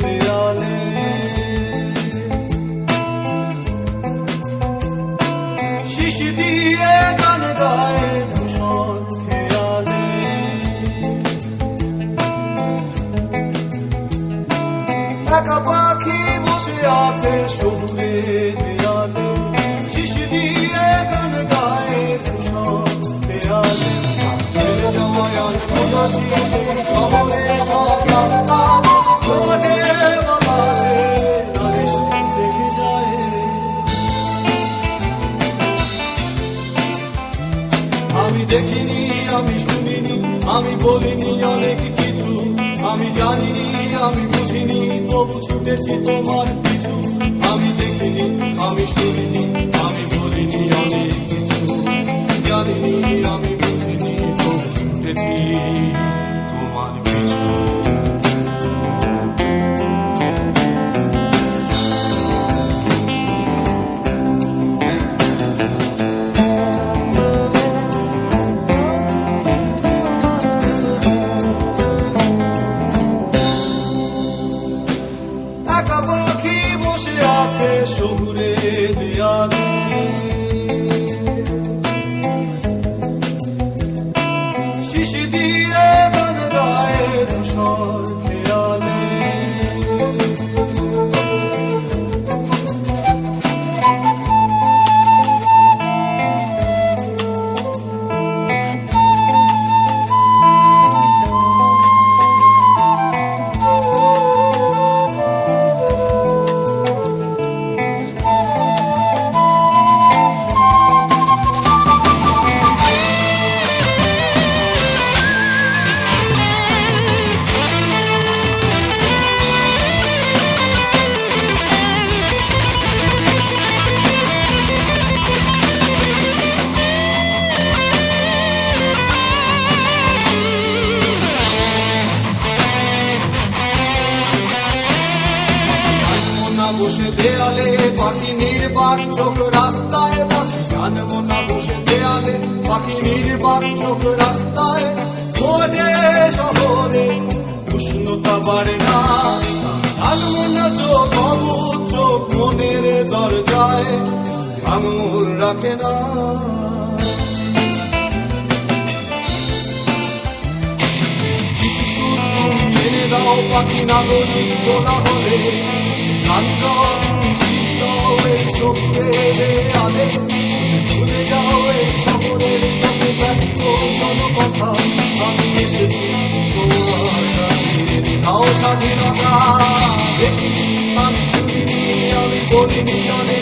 দেয়ালে শিশি দিয়ে গান গায় ধূসর খেয়ালে একা পাখি বসে আছে শহুরে দেয়ালে শিশি দিয়ে গান গায় ধূসর খেয়ালে জমায়ান উদাসী শহরের সব রাস্তা ঘটে বাতাসে নালিশ দেখে যায় আমি দেখিনি আমি শুনিনি আমি বলিনি অনেক কিছু আমি জানিনি আমি বুঝিনি তবু ছুটেছি তোমার পিছু আমি দেখিনি আমি শুনিনি আমি বলিনি অনেক কিছু জানিনি আমি বুঝিনি তবু ছুটেছি তোমার পিছু একা পাখি বসে আছে শহুরে দেয়ালে শিশি দিয়ে গান গায় ধূসর খেয়ালে বসে দেয়ালে পাখি নির্বাক চোখ রাস্তায় পাখি জানবো না বসে দেয়ালে পাখি নির্বাক চোখ রাস্তায় ঘটে শহরে উষ্ণতা বাড়ে না জানবো না চোখ অবুধ চোখ মনের দরজায় আঙুল রাখে না কিছু সুর তুমি এনে দাও পাখি নাগরিক তোলা হলে গান গাও তুমি শীষ দাও এই শহুরে দেয়ালে ভুলে যাও এই শহরের যত ব্যস্ত জনকথা আমি এসেছি তোমার কাছে দাও স্বাধীনতা দেখিনি আমি শুনিনি আমি বলিনি অনেক